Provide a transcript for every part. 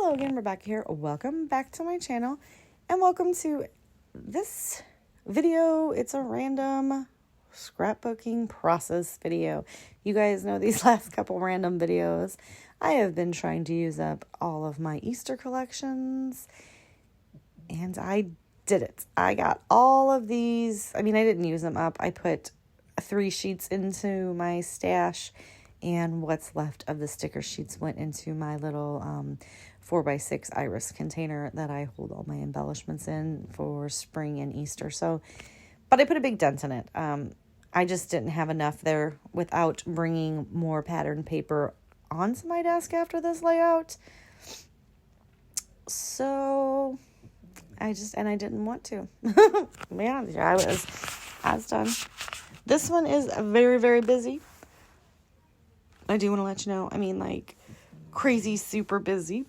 Hello again, Rebecca here. Welcome back to my channel and welcome to this video. It's a random scrapbooking process video. You guys know these last couple random videos. I have been trying to use up all of my Easter collections and I did it. I got all of these. I didn't use them up. I put 3 sheets into my stash and what's left of the sticker sheets went into my little 4x6 iris container that I hold all my embellishments in for spring and Easter. But I put a big dent in it. I just didn't have enough there without bringing more pattern paper onto my desk after this layout. So I didn't want to. Yeah, I was done. This one is very, very busy. I do want to let you know, crazy, super busy.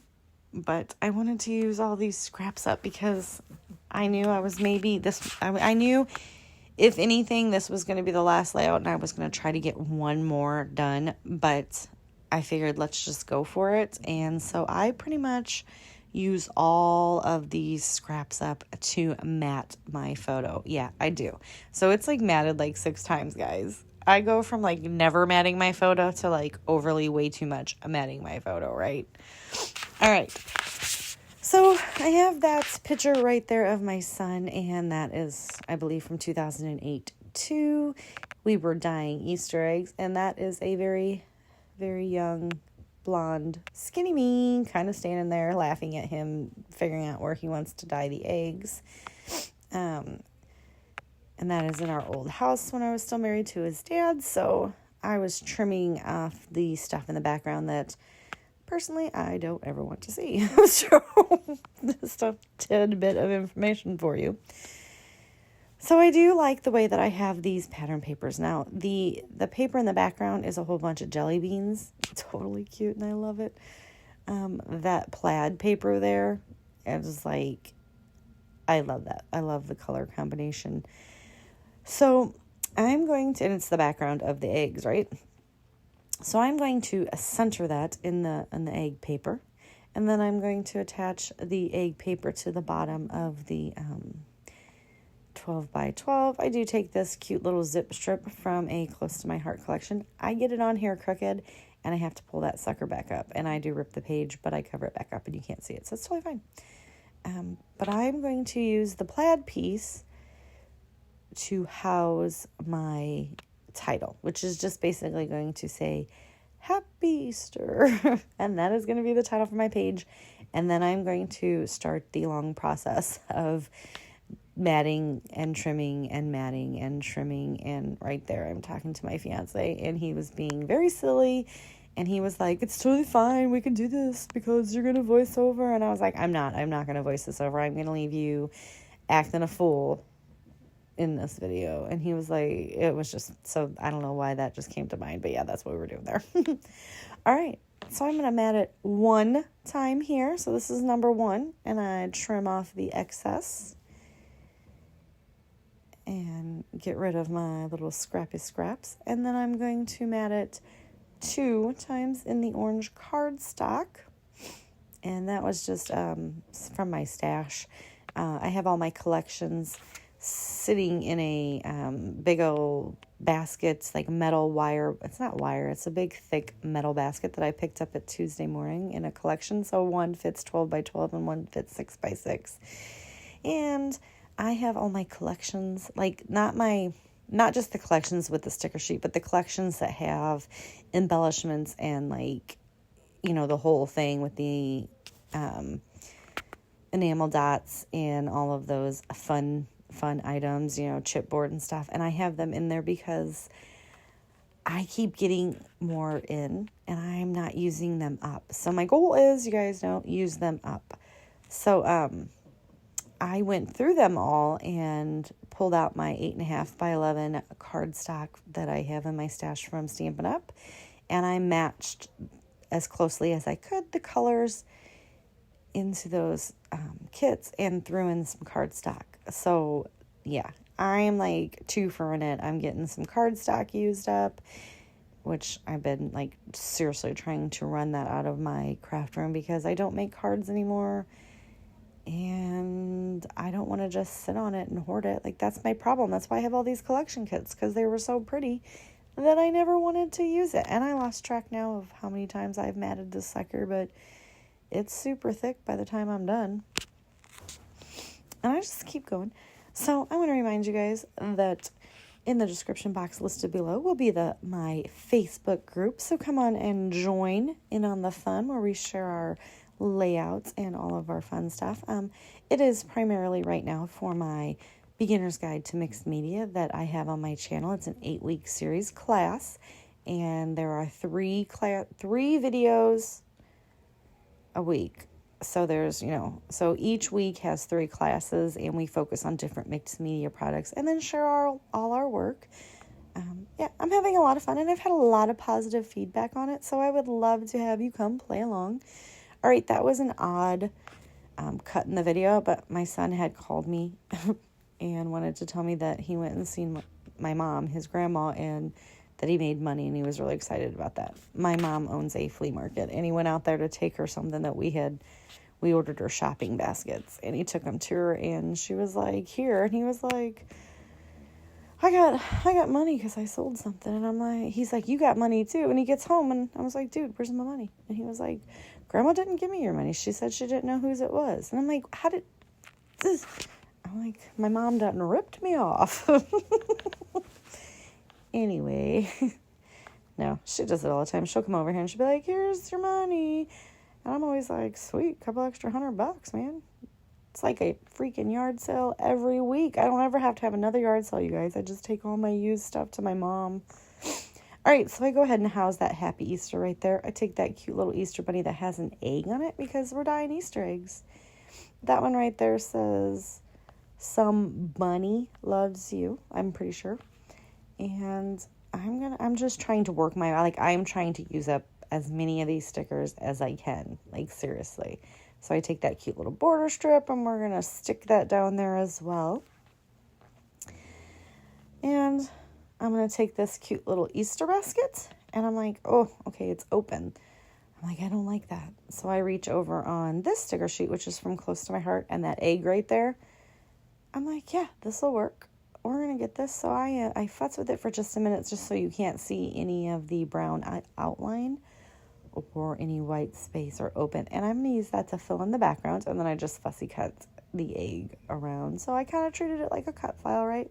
But I wanted to use all these scraps up because I knew I knew if anything, this was going to be the last layout and I was going to try to get one more done. But I figured let's just go for it. And so I pretty much use all of these scraps up to mat my photo. Yeah, I do. So it's matted 6 times, guys. I go from never matting my photo to overly way too much matting my photo, right? All right. So I have that picture right there of my son, and that is, I believe, from 2008 too. We were dyeing Easter eggs, and that is a very, very young, blonde, skinny me, kind of standing there laughing at him, figuring out where he wants to dye the eggs. And that is in our old house when I was still married to his dad. So I was trimming off the stuff in the background that personally I don't ever want to see. So just a tidbit of information for you. So I do like the way that I have these pattern papers. Now, the paper in the background is a whole bunch of jelly beans. Totally cute and I love it. That plaid paper there, it's I love that. I love the color combination. So I'm going to, and it's the background of the eggs, right? So I'm going to center that in the egg paper. And then I'm going to attach the egg paper to the bottom of the 12 by 12. I do take this cute little zip strip from a Close to My Heart collection. I get it on here crooked and I have to pull that sucker back up. And I do rip the page, but I cover it back up and you can't see it. So it's totally fine. But I'm going to use the plaid piece to house my title, which is just basically going to say Happy Easter. And that is going to be the title for my page. And then I'm going to start the long process of matting and trimming and matting and trimming. And right there, I'm talking to my fiance and he was being very silly. And he was like, it's totally fine. We can do this because you're going to voice over. And I was like, I'm not going to voice this over. I'm going to leave you acting a fool in this video. And he was like, it was just, so I don't know why that just came to mind, but yeah, that's what we were doing there. All right, so I'm going to mat it 1 time here. So this is number 1, and I trim off the excess and get rid of my little scrappy scraps. And then I'm going to mat it 2 times in the orange cardstock. And that was just from my stash. I have all my collections sitting in a big old basket, metal wire. It's not wire. It's a big, thick metal basket that I picked up at Tuesday morning in a collection. So one fits 12 by 12 and one fits 6 by 6. And I have all my collections, not just the collections with the sticker sheet, but the collections that have embellishments and the whole thing with the enamel dots and all of those fun items, chipboard and stuff. And I have them in there because I keep getting more in and I'm not using them up. So my goal is, you guys know, use them up. So I went through them all and pulled out my 8.5 by 11 cardstock that I have in my stash from Stampin' Up. And I matched as closely as I could the colors into those kits and threw in some cardstock. So yeah, I'm 2 for in it. I'm getting some cardstock used up which I've been like seriously trying to run that out of my craft room because I don't make cards anymore. And I don't want to just sit on it and hoard it. Like, that's my problem. That's why I have all these collection kits, because they were so pretty that I never wanted to use it. And I lost track now of how many times I've matted this sucker, but it's super thick by the time I'm done. And I just keep going. So I want to remind you guys that in the description box listed below will be my Facebook group. So come on and join in on the fun where we share our layouts and all of our fun stuff. It is primarily right now for my Beginner's Guide to Mixed Media that I have on my channel. It's an 8-week series class, and there are three videos a week. So there's, so each week has 3 classes, and we focus on different mixed media products and then share all our work. I'm having a lot of fun, and I've had a lot of positive feedback on it, so I would love to have you come play along. All right, that was an odd cut in the video, but my son had called me and wanted to tell me that he went and seen my mom, his grandma, and that he made money, and he was really excited about that. My mom owns a flea market, and he went out there to take her something that we ordered her shopping baskets, and he took them to her, and she was like, here, and he was like, I got money because I sold something. And I'm like, he's like, you got money too. And he gets home, and I was like, dude, where's my money? And he was like, Grandma didn't give me your money. She said she didn't know whose it was. And I'm like, how did this? I'm like, my mom done ripped me off. Anyway, no, she does it all the time. She'll come over here and she'll be like, here's your money. And I'm always like, sweet, couple extra $100, man. It's like a freaking yard sale every week. I don't ever have to have another yard sale, you guys. I just take all my used stuff to my mom. All right, so I go ahead and house that Happy Easter right there. I take that cute little Easter bunny that has an egg on it because we're dyeing Easter eggs. That one right there says, some bunny loves you, I'm pretty sure. And I'm just trying to work I'm trying to use up as many of these stickers as I can, like seriously. So I take that cute little border strip, and we're going to stick that down there as well. And I'm going to take this cute little Easter basket, and I'm like, oh, okay, it's open. I'm like, I don't like that. So I reach over on this sticker sheet, which is from Close to My Heart, and that egg right there. I'm like, yeah, this will work. We're going to get this. So I futz with it for just a minute just so you can't see any of the brown outline or any white space or open. And I'm going to use that to fill in the background, and then I just fussy cut the egg around. So I kind of treated it like a cut file, right?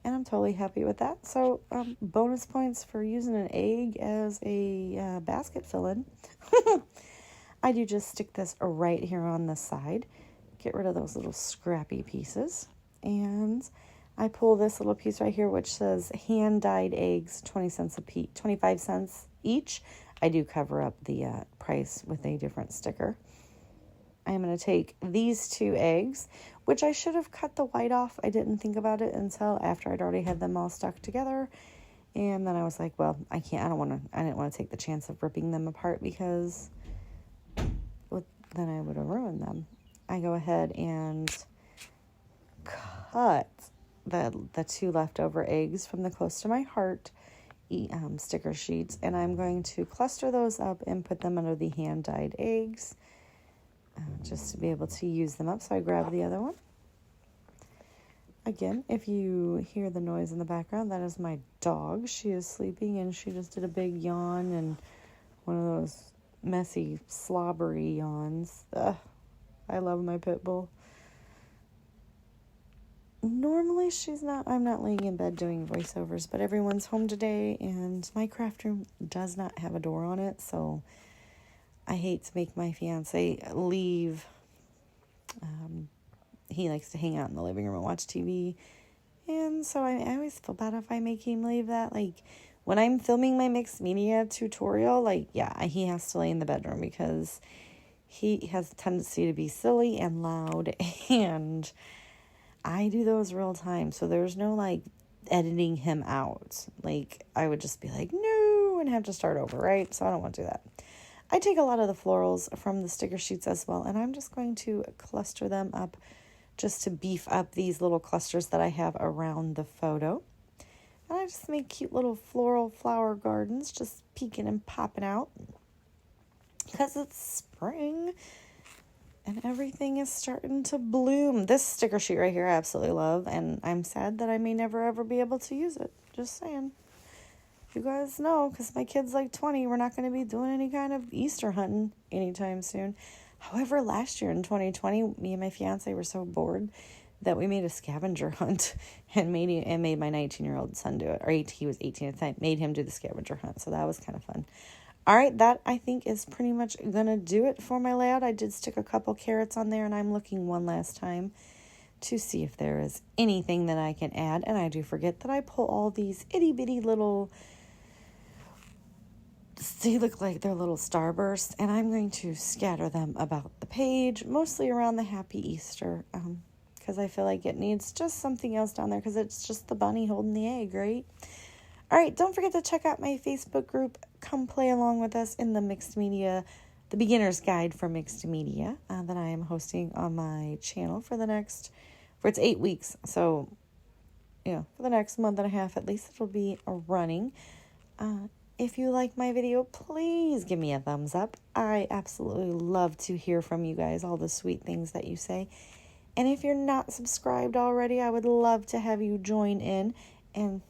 And I'm totally happy with that. So bonus points for using an egg as a basket fill-in. I do just stick this right here on the side. Get rid of those little scrappy pieces. And I pull this little piece right here, which says hand-dyed eggs, 25 cents each. I do cover up the price with a different sticker. I'm going to take these 2 eggs, which I should have cut the white off. I didn't think about it until after I'd already had them all stuck together. And then I was like, well, I didn't want to take the chance of ripping them apart because then I would have ruined them. I go ahead and cut the 2 leftover eggs from the Close to My Heart sticker sheets, and I'm going to cluster those up and put them under the hand-dyed eggs. Just to be able to use them up. So I grab the other one. Again, if you hear the noise in the background, that is my dog. She is sleeping, and she just did a big yawn, and one of those messy, slobbery yawns. Ugh, I love my pit bull. Normally I'm not laying in bed doing voiceovers, but everyone's home today, and my craft room does not have a door on it, so I hate to make my fiance leave. He likes to hang out in the living room and watch TV. And so I always feel bad if I make him leave that. Like, when I'm filming my mixed media tutorial, he has to lay in the bedroom because he has a tendency to be silly and loud. And I do those real time. So there's no, editing him out. I would just be like, no, and have to start over, right? So I don't want to do that. I take a lot of the florals from the sticker sheets as well, and I'm just going to cluster them up just to beef up these little clusters that I have around the photo. And I just make cute little floral flower gardens, just peeking and popping out. Because it's spring and everything is starting to bloom. This sticker sheet right here I absolutely love, and I'm sad that I may never ever be able to use it. Just saying. You guys know, because my kid's like 20, we're not going to be doing any kind of Easter hunting anytime soon. However, last year in 2020, me and my fiance were so bored that we made a scavenger hunt and made my 19-year-old son do it. Or he was 18 at the time, made him do the scavenger hunt. So that was kind of fun. All right, that I think is pretty much going to do it for my layout. I did stick a couple carrots on there, and I'm looking one last time to see if there is anything that I can add. And I do forget that I pull all these itty-bitty little, they look like they're little starbursts, and I'm going to scatter them about the page, mostly around the Happy Easter, because I feel like it needs just something else down there, because it's just the bunny holding the egg, right? All right, don't forget to check out my Facebook group. Come play along with us in the mixed media, the beginner's guide for mixed media that I am hosting on my channel for it's 8 weeks. So, for the next month and a half at least, it'll be running. If you like my video, please give me a thumbs up. I absolutely love to hear from you guys, all the sweet things that you say. And if you're not subscribed already, I would love to have you join in and